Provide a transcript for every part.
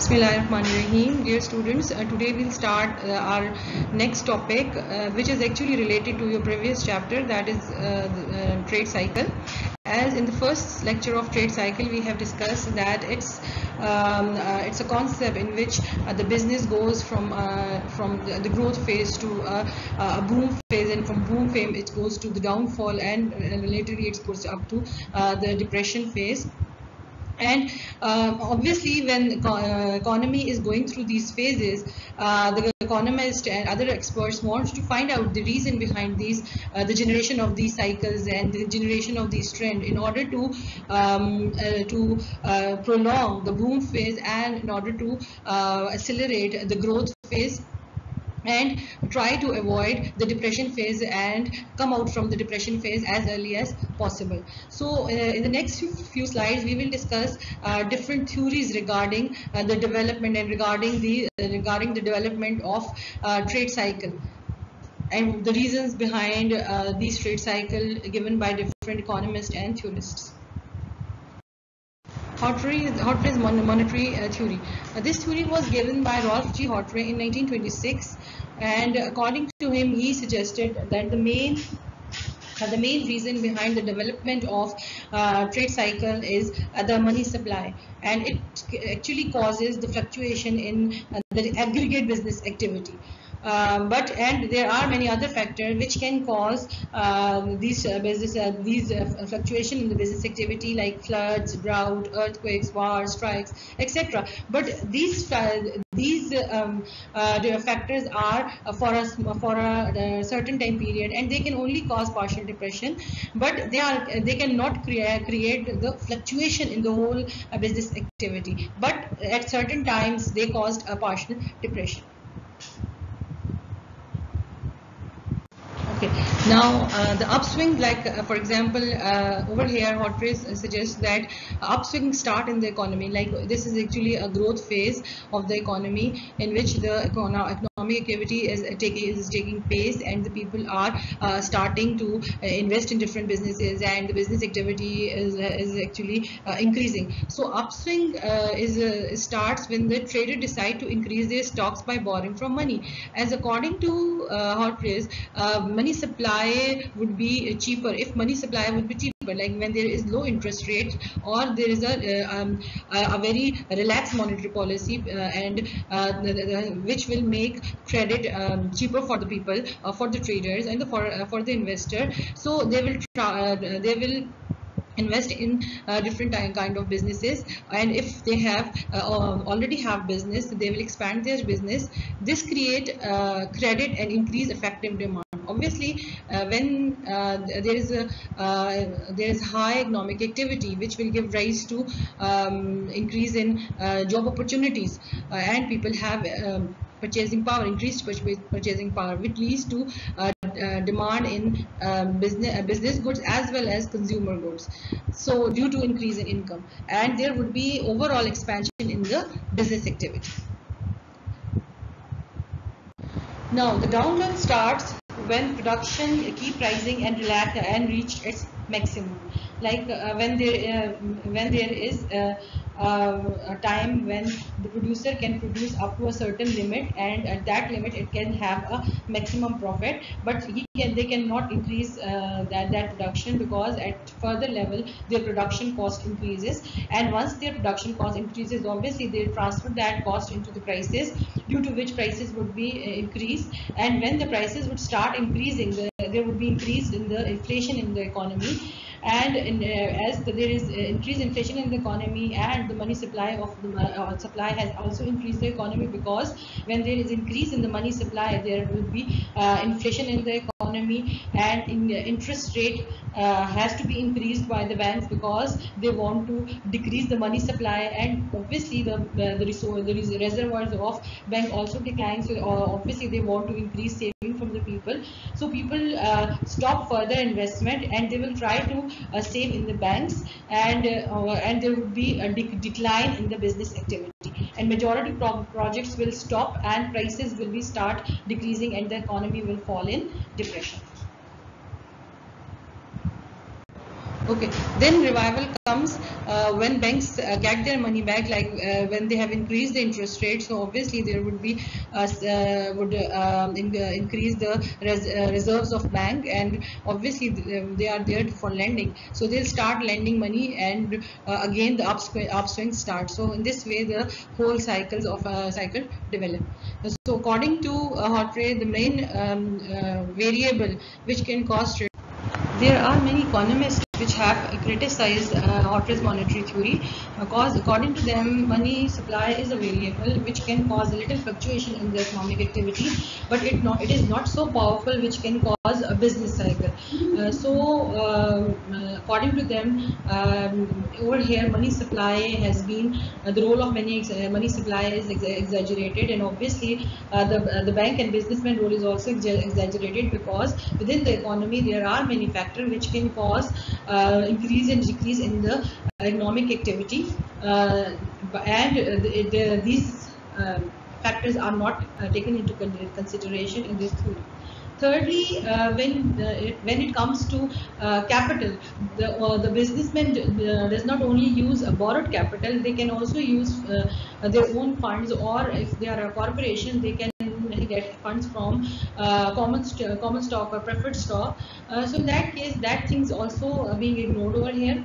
Bismillahirrahmanirrahim. Dear students, today we'll start our next topic, which is actually related to your previous chapter, that is the trade cycle. As in the first lecture of trade cycle, we have discussed that it's a concept in which the business goes from the growth phase to a boom phase, and from boom phase it goes to the downfall, and laterally it goes up to the depression phase. And obviously, when economy is going through these phases, the economist and other experts want to find out the reason behind these, the generation of these cycles and the generation of these trends, in order to prolong the boom phase, and in order to accelerate the growth phase, and try to avoid the depression phase and come out from the depression phase as early as possible. So in the next few slides we will discuss different theories regarding the development and regarding the development of trade cycle, and the reasons behind these trade cycle given by different economists and theorists. Hartree's monetary theory. This theory was given by Rolf G. Hartree in 1926, and according to him, he suggested that the main reason behind the development of trade cycle is the money supply, and it actually causes the fluctuation in the aggregate business activity. And there are many other factors which can cause these fluctuation in the business activity, like floods, drought, earthquakes, wars, strikes, etc. But these factors are for a certain time period, and they can only cause partial depression, but they cannot create the fluctuation in the whole business activity. But at certain times they caused a partial depression. Okay, now the upswing, like for example, over here Hartree suggests that upswing start in the economy, like this is actually a growth phase of the economy in which the economic activity is taking place, and the people are starting to invest in different businesses, and the business activity is actually increasing. So upswing starts when the trader decide to increase their stocks by borrowing from money, as according to Hartree, money supply would be cheaper if money supply would be cheaper, like when there is low interest rate, or there is a very relaxed monetary policy, which will make credit cheaper for the people, for the traders, and for the investor. So they will invest in different kind of businesses, and if they have already have business, they will expand their business. This create credit and increase effective demand. Obviously, when there is high economic activity, which will give rise to increase in job opportunities, and people have purchasing power, increased purchasing power, which leads to demand in business goods as well as consumer goods. So due to increase in income, and there would be overall expansion in the business activity. Now the downturn starts when production keep rising and relax and reach its maximum, like when there is a time when the producer can produce up to a certain limit, and at that limit it can have a maximum profit, but they cannot increase that production, because at further level their production cost increases, and once their production cost increases, obviously they transfer that cost into the prices, due to which prices would be increased. And when the prices would start increasing, there would be increase in the inflation in the economy, and as there is increased inflation in the economy, and the money supply of the supply has also increased the economy, because when there is increase in the money supply, there will be inflation in the economy, and interest rate has to be increased by the banks, because they want to decrease the money supply, and obviously the reservoirs of bank also decline. So obviously they want to increase saving from the people, so people stop further investment, and they will try to save in the banks, and there would be a decline in the business activity, and majority projects will stop, and prices will be start decreasing, and the economy will fall in depression. Okay, then revival comes when banks get their money back, like when they have increased the interest rate. So obviously there would be increase the reserves of bank, and obviously they are there for lending. So they'll start lending money, and again the upswing starts. So in this way, the whole cycle develop. So according to hot rate, the main variable which can cause there are many economists which have criticized Hotter's monetary theory because according to them money supply is a variable which can cause a little fluctuation in the economic activity, but it is not so powerful which can cause a business cycle. According to them, over here money supply has been the role of money supply is exaggerated, and obviously the bank and businessman role is also exaggerated because within the economy there are many factors which can cause increase and decrease in the economic activity, and these factors are not taken into consideration in this theory. Thirdly, when it comes to capital, the businessman does not only use a borrowed capital, they can also use their own funds, or if they are a corporation, they can get funds from common stock or preferred stock. So in that case, that thing is also being ignored over here.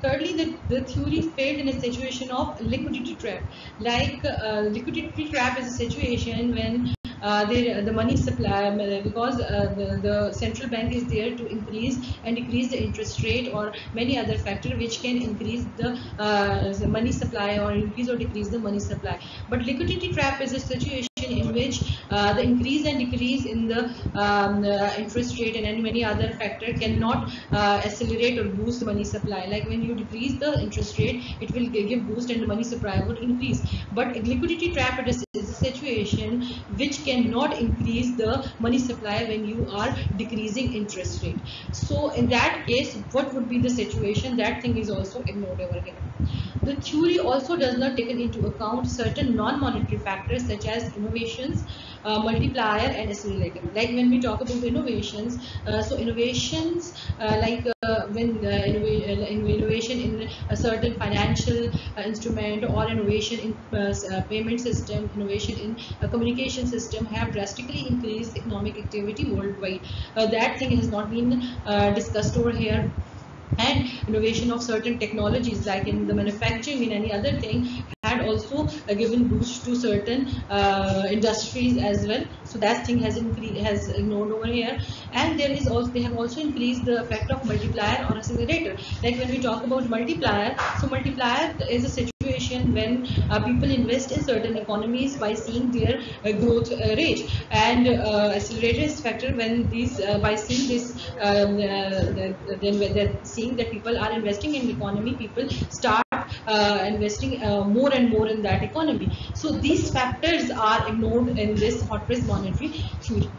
Thirdly, the theory failed in a situation of liquidity trap. Like liquidity trap is a situation when the money supply, because the central bank is there to increase and decrease the interest rate or many other factors which can increase the money supply or increase or decrease the money supply. But liquidity trap is a situation in which the increase and decrease in the interest rate and many other factor cannot accelerate or boost the money supply. Like when you decrease the interest rate, it will give boost and the money supply would increase. But liquidity trap is a situation which cannot increase the money supply when you are decreasing interest rate. So in that case, what would be the situation? That thing is also ignored over here. The theory also does not take into account certain non-monetary factors such as innovations, multiplier and accelerator. Like when we talk about innovations, so innovations when innovation in a certain financial instrument or innovation in payment system, innovation in a communication system have drastically increased economic activity worldwide. That thing has not been discussed over here. And innovation of certain technologies like in the manufacturing in any other thing had also given boost to certain industries as well. So that thing has ignored over here. And there is also, they have also increased the effect of multiplier or accelerator. Like when we talk about multiplier, so multiplier is a situation when people invest in certain economies by seeing their growth rate, and accelerator is factor when these by seeing this then they're seeing that people are investing in the economy, people start investing more and more in that economy. So these factors are ignored in this Hotter's monetary theory.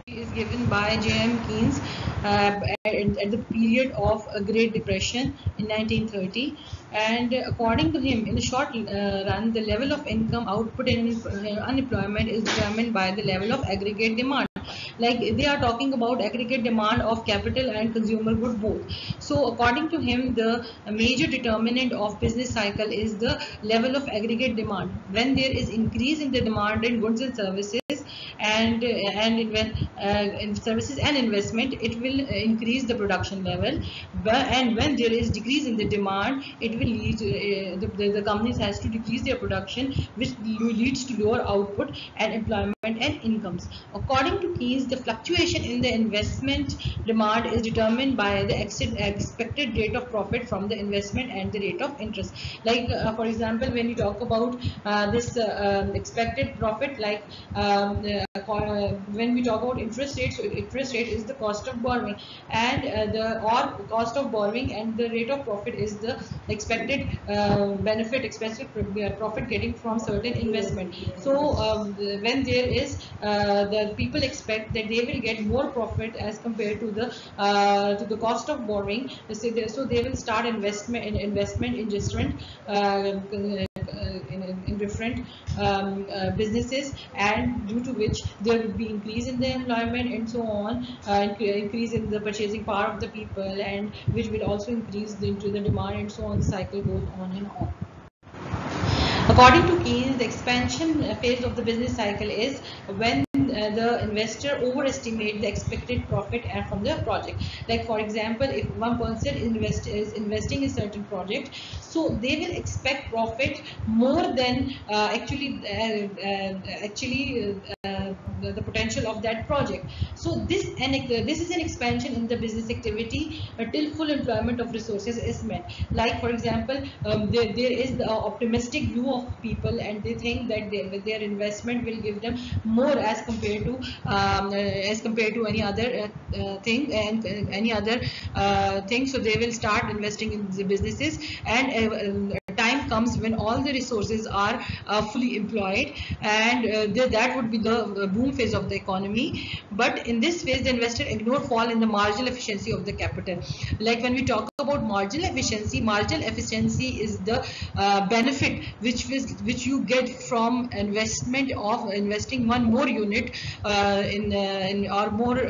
Is given by J.M. Keynes at the period of a Great Depression in 1930, and according to him, in the short run, the level of income output and unemployment is determined by the level of aggregate demand. Like they are talking about aggregate demand of capital and consumer good both. So according to him, the major determinant of business cycle is the level of aggregate demand. When there is increase in the demand in goods and services, and in services and investment, it will increase the production level. And when there is decrease in the demand, it will lead the companies has to decrease their production, which leads to lower output and employment and incomes. According to Keynes, the fluctuation in the investment demand is determined by the expected rate of profit from the investment and the rate of interest. Like for example, when you talk about this expected profit, like when we talk about interest rate, so interest rate is the cost of borrowing, and the cost of borrowing, and the rate of profit is the expected expected profit getting from certain investment. So when there is the people expect that they will get more profit as compared to the cost of borrowing, so they will start investment in different different businesses, and due to which there would be increase in the employment and so on, increase in the purchasing power of the people, and which will also increase into the demand, and so on. The cycle goes on and on. According to Keynes, the expansion phase of the business cycle is when the investor overestimates the expected profit from the project. Like for example, if one person is investing in a certain project, so they will expect profit more than the potential of that project. So this is an expansion in the business activity till full employment of resources is met. Like for example, there is the optimistic view of people, and they think that their investment will give them more as compared to any other thing and any other thing. So they will start investing in the businesses, and time comes when all the resources are fully employed, and that would be the boom phase of the economy. But in this phase, the investor ignore fall in the marginal efficiency of the capital. Like when we talk about marginal efficiency is the benefit which you get from investing one more unit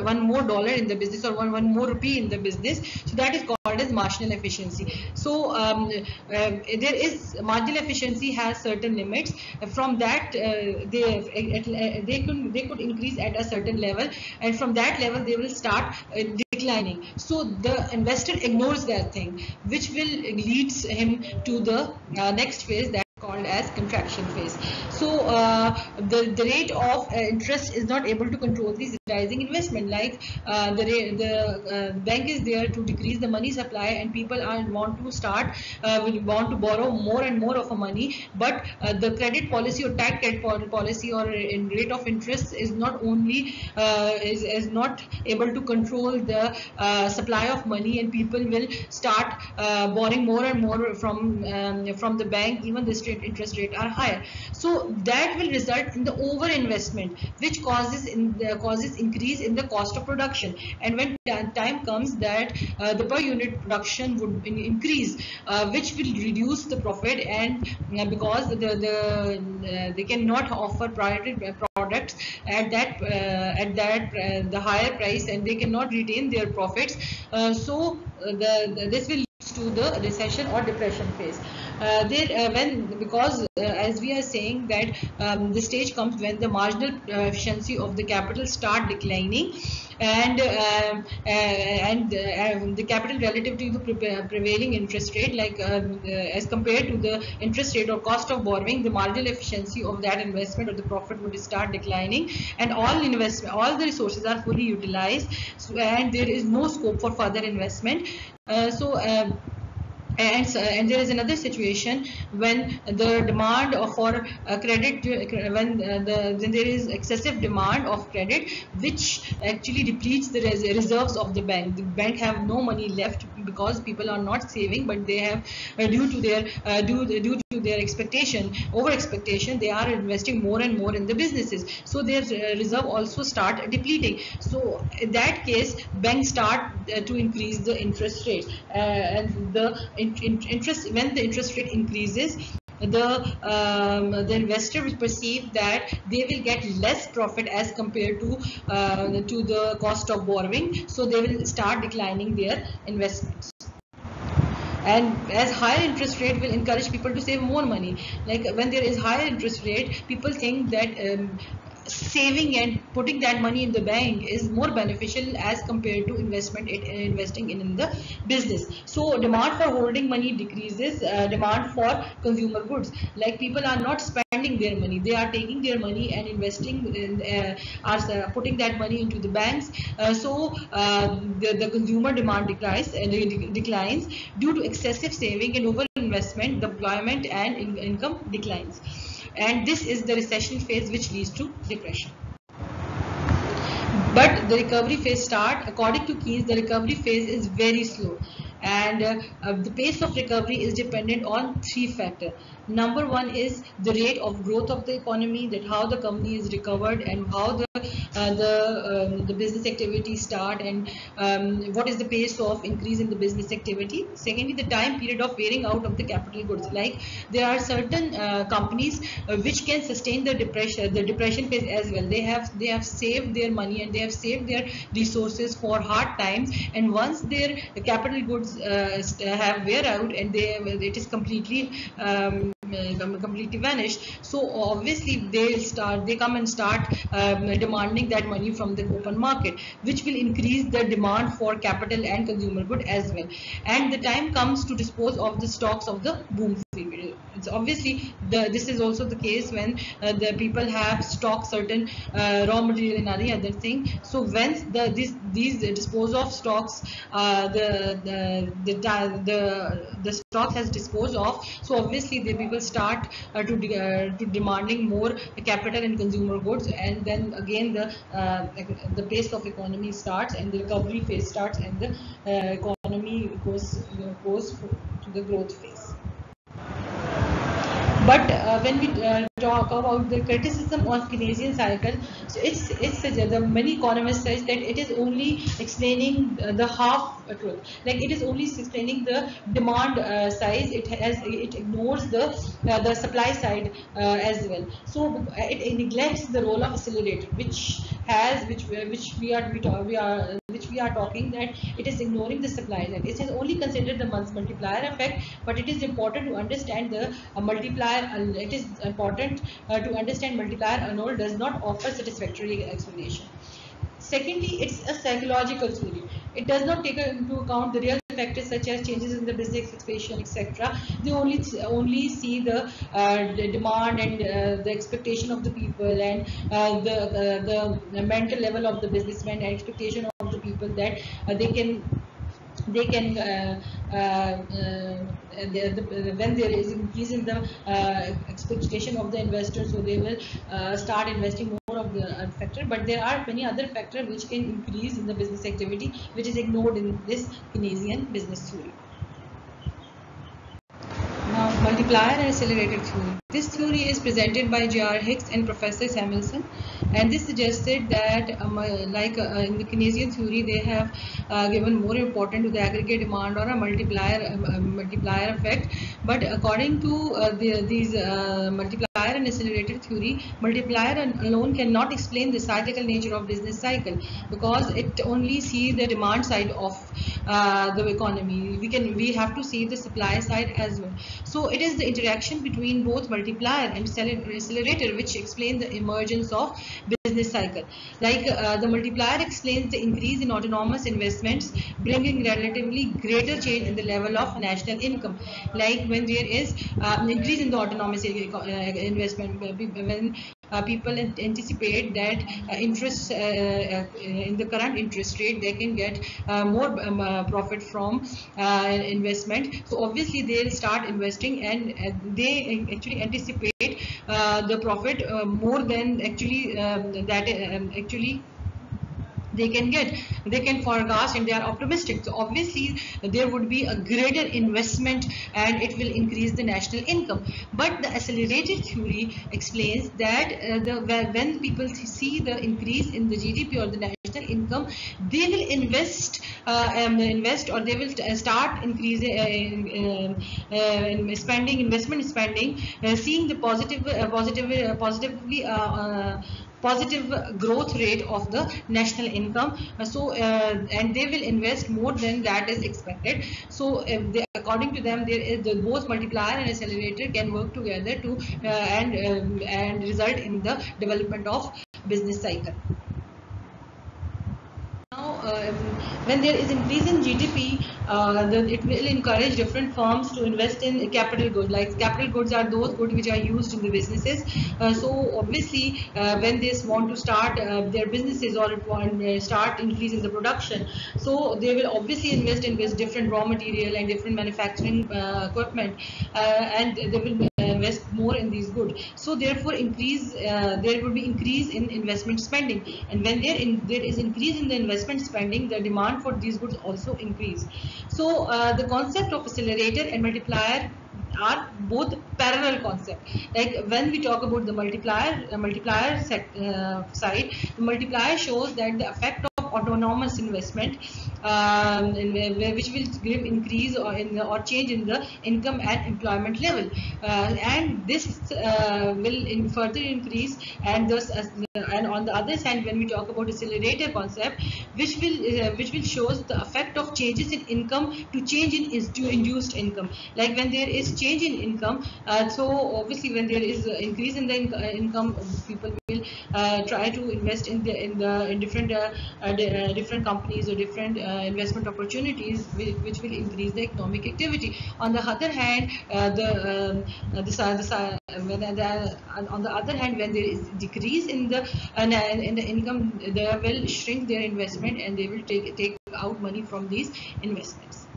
one more dollar in the business, or one more rupee in the business. So that is called as marginal efficiency. So there is marginal efficiency has certain limits. From that they could increase at a certain level, and from that level they will start declining. So the investor ignores that thing, which will leads him to the next phase, that called as contraction phase. So the rate of interest is not able to control this rising investment. Like the bank is there to decrease the money supply, and people want to borrow more and more of a money, but the credit policy or tight credit policy or in rate of interest is not only is not able to control the supply of money, and people will start borrowing more and more from the bank, even the interest rate are higher. So that will result in the over investment, which causes increase in the cost of production. And when time comes that the per unit production would increase, which will reduce the profit, and because they cannot offer priority products at the higher price, and they cannot retain their profits. So this will lead to the recession or depression phase. Because as we are saying that the stage comes when the marginal efficiency of the capital start declining, and the capital relative to the prevailing interest rate, like as compared to the interest rate or cost of borrowing, the marginal efficiency of that investment or the profit would start declining, and all the resources are fully utilized, and there is no scope for further investment. And there is another situation when the demand for credit, when there is excessive demand of credit, which actually depletes the reserves of the bank. The bank have no money left because people are not saving, but they have due to their over expectation, they are investing more and more in the businesses. So their reserve also start depleting. So in that case, banks start to increase the interest rates, and the interest when the interest rate increases, the investor will perceive that they will get less profit as compared to the cost of borrowing. So they will start declining their investments. And as higher interest rate will encourage people to save more money. Like when there is higher interest rate, people think that saving and putting that money in the bank is more beneficial as compared to investing in the business. So demand for holding money decreases demand for consumer goods. Like people are not spending their money, they are taking their money and investing in putting that money into the banks. So the consumer demand declines due to excessive saving and over investment. The employment and income declines, and this is the recession phase, which leads to depression. But the recovery phase start. According to Keynes, the recovery phase is very slow, and the pace of recovery is dependent on three factors. Number one is the rate of growth of the economy, that how the company is recovered and how the the business activity start, and what is the pace of increase in the business activity. Secondly, the time period of wearing out of the capital goods. Like there are certain companies which can sustain the depression phase as well. They have saved their money and they have saved their resources for hard times, and once their capital goods have wear out and it is completely completely vanished, so obviously they come and start demanding that money from the open market, which will increase the demand for capital and consumer good as well. And the time comes to dispose of the stocks of the boom period. It's obviously this is also the case when the people have stocked certain raw material and any other thing. So when these dispose of stocks, the stock has disposed of, so obviously the people start to demanding more capital and consumer goods, and then again the pace of economy starts and the recovery phase starts, and the economy goes to the growth phase. But when we talk about the criticism on Keynesian cycle, so it's the many economists says that it is only explaining the half truth. Like it is only explaining the demand side. It ignores the supply side as well. So it neglects the role of accelerator, which we are talking that it is ignoring the supply side. It has only considered the multiplier effect, but it is important to understand the multiplier. It is important to understand multiplier alone does not offer satisfactory explanation. Secondly, it's a psychological theory. It does not take into account the real factors such as changes in the business expansion, etc. They only see the demand and the expectation of the people, and the mental level of the businessman and expectation of the people that they can when there is increase in the expectation of the investor, so they will start investing more of the factor. But there are many other factors which can increase in the business activity, which is ignored in this Keynesian business theory. Now, multiplier and accelerator theory. This theory is presented by J.R. Hicks and Professor Samuelson, and this suggested that in the Keynesian theory, they have given more importance to the aggregate demand or a multiplier effect. But according to these multiplier and accelerator theory, multiplier alone cannot explain the cyclical nature of business cycle, because it only sees the demand side of the economy. We have to see the supply side as well. So it is the interaction between both multiplier and accelerator which explain the emergence of business cycle. Like the multiplier explains the increase in autonomous investments, bringing relatively greater change in the level of national income. Like when there is increase in the autonomous investment, when people anticipate that interest in the current interest rate, they can get more profit from investment. So obviously they'll start investing, and they actually anticipate the profit more than actually actually they can get. They can forecast and they are optimistic. So obviously there would be a greater investment and it will increase the national income. But the accelerated theory explains that when people see the increase in the GDP or the national income, they will invest or they will start increasing in spending, investment spending, seeing the positive growth rate of the national income. And they will invest more than that is expected. So according to them, both multiplier and accelerator can work together to and result in the development of business cycle. Now, when there is increase in GDP, it will encourage different firms to invest in capital goods. Like capital goods are those goods which are used in the businesses. So obviously, when they want to start their businesses or start increasing the production, so they will obviously invest in this different raw material and different manufacturing equipment, and they will invest more in these goods. So therefore, there will be increase in investment spending, and when there is increase in the investment spending, the demand for these goods also increase. So the concept of accelerator and multiplier are both parallel concept. Like when we talk about the multiplier side, the multiplier shows that the effect of autonomous investment, which will give increase or change in the income and employment level, and this will further increase, and thus and on the other side, when we talk about accelerator concept, which will shows the effect of changes in income to change in to induced income. Like when there is change in income, so obviously when there is increase in the income, people will try to invest in different companies or different investment opportunities, which will increase the economic activity. On the other hand, on the other hand, when there is decrease in the income, they will shrink their investment and they will take out money from these investments.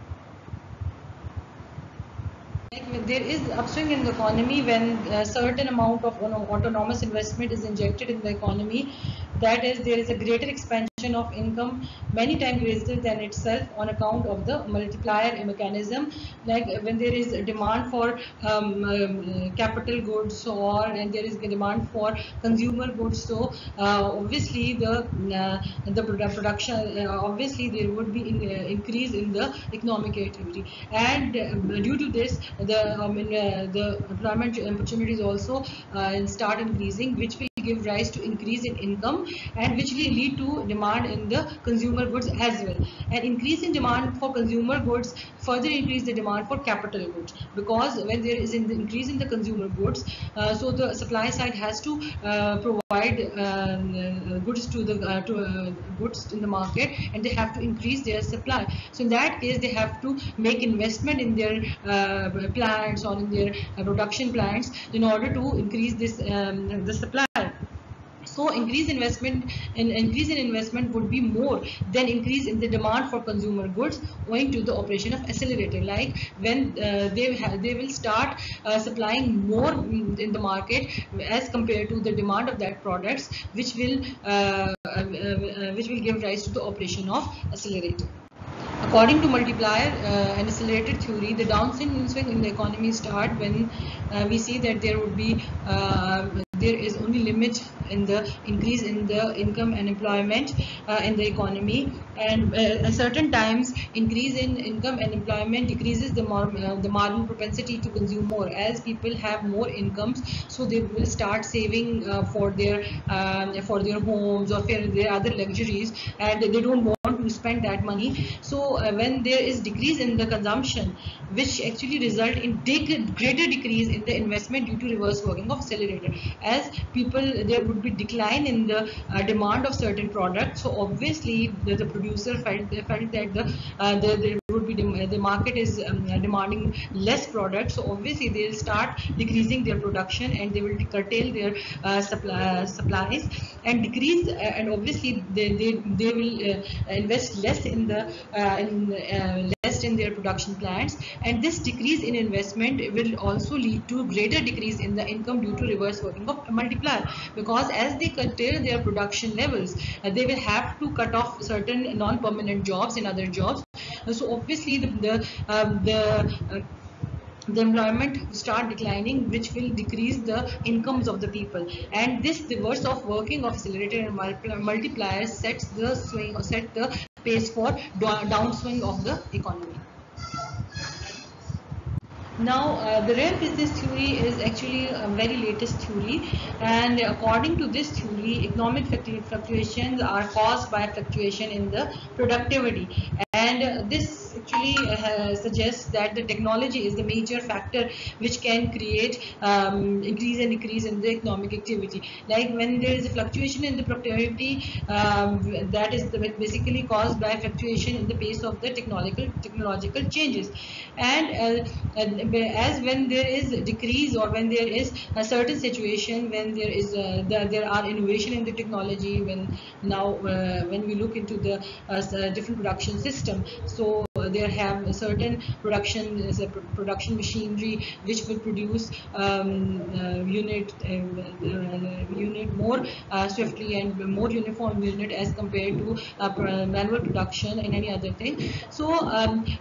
Like there is upswing in the economy when a certain amount of autonomous investment is injected in the economy. That is, there is a greater expansion of income, many times greater than itself, on account of the multiplier mechanism. Like when there is a demand for capital goods, and there is a demand for consumer goods, so obviously the production, obviously there would be increase in the economic activity, and due to this, the employment opportunities also start increasing, which will give rise to increase in income, and which will lead to demand in the consumer goods as well. And increase in demand for consumer goods further increase the demand for capital goods, because when there is an increase in the consumer goods, so the supply side has to provide goods to the goods in the market, and they have to increase their supply. So in that case, they have to make investment in their plants or in their production plants in order to increase this the supply. So increase in investment would be more than increase in the demand for consumer goods, owing to the operation of accelerator. Like when they will start supplying more in the market as compared to the demand of that products, which will give rise to the operation of accelerator. According to multiplier and accelerator theory, the downswing in the economy start when we see that there would be there is only limit in the increase in the income and employment in the economy, and at certain times increase in income and employment decreases the marginal propensity to consume more. As people have more incomes, so they will start saving for their homes or for their other luxuries, and they don't want to spend that money. So when there is decrease in the consumption, which actually result in greater decrease in the investment due to reverse working of accelerator, as people, there would be decline in the demand of certain products. So obviously the producer felt that there would be the market is demanding less products, so obviously they'll start decreasing their production, and they will curtail their supplies and decrease, and obviously they will invest less in their production plants, and this decrease in investment will also lead to greater decrease in the income due to reverse working of multiplier, because as they curtail their production levels, they will have to cut off certain non-permanent jobs and other jobs. So obviously the employment start declining, which will decrease the incomes of the people, and this reverse of working of accelerator and multipliers set the pace for downswing of the economy. Now, the real business theory is actually a very latest theory, and according to this theory, economic fluctuations are caused by fluctuation in the productivity, and this actually suggests that the technology is the major factor which can create increase and decrease in the economic activity. Like when there is a fluctuation in the productivity, that is basically caused by fluctuation in the pace of the technological changes, and as when there is decrease, or when there is a certain situation when there is there are innovation in the technology, when we look into the different production system, so there have a certain production machinery which will produce unit more swiftly and more uniform unit as compared to manual production and any other thing. So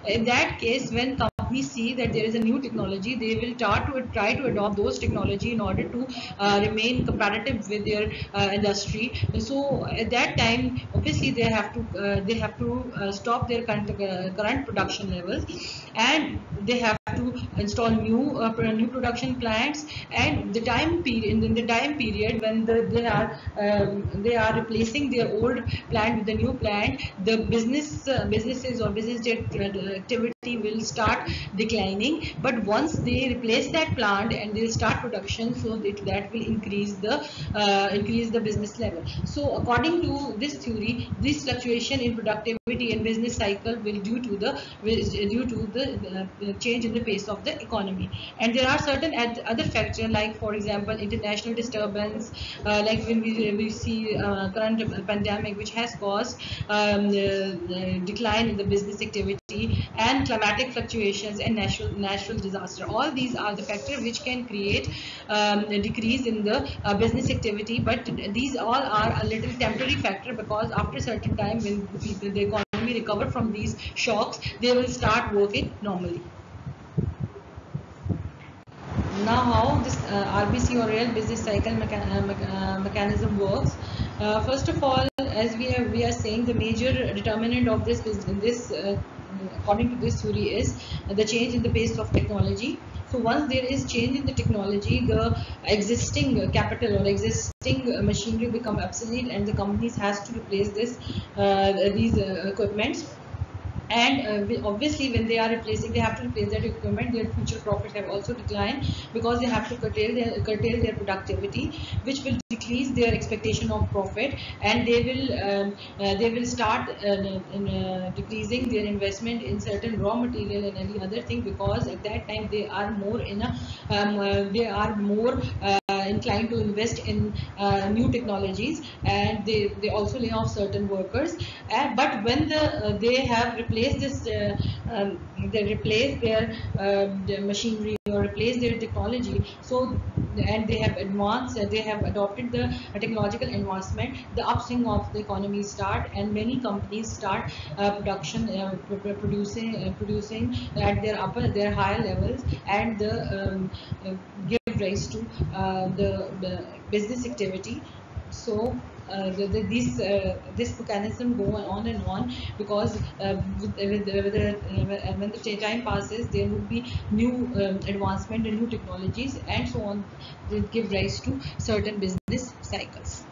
in that case, when companies we see that there is a new technology, they will try to adopt those technology in order to remain competitive with their industry. So at that time, obviously they have to stop their current production levels, and they have to install new production plants. And the time period, in the time period when they are replacing their old plant with the new plant, the businesses or business activity will start declining. But once they replace that plant and they start production, so that will increase the business level. So according to this theory, this fluctuation in productivity and business cycle will due to the change in the pace of the economy. And there are certain other factors, like for example international disturbance, like when we see current pandemic, which has caused decline in the business activity, and climatic fluctuations and natural disaster. All these are the factors which can create a decrease in the business activity, but these all are a little temporary factor, because after a certain time, when the economy recover from these shocks, they will start working normally. Now, how this RBC, or real business cycle mechanism works? First of all, as we are saying, the major determinant of this according to this theory is the change in the pace of technology. So once there is change in the technology, the existing capital or existing machinery become obsolete, and the companies has to replace these equipments. And obviously when they have to replace that equipment, their future profit have also declined, because they have to curtail their productivity, which will decrease their expectation of profit. And they will start decreasing their investment in certain raw material and any other thing, because at that time they are more inclined to invest in new technologies, and they also lay off certain workers. But when they have replaced they replace their machinery or replace their technology, so and they have adopted the technological advancement, the upswing of the economy start, and many companies start producing at their higher levels, and give rise to the business activity. So this mechanism go on and on, because when the time passes, there would be new advancement and new technologies and so on, will give rise to certain business cycles.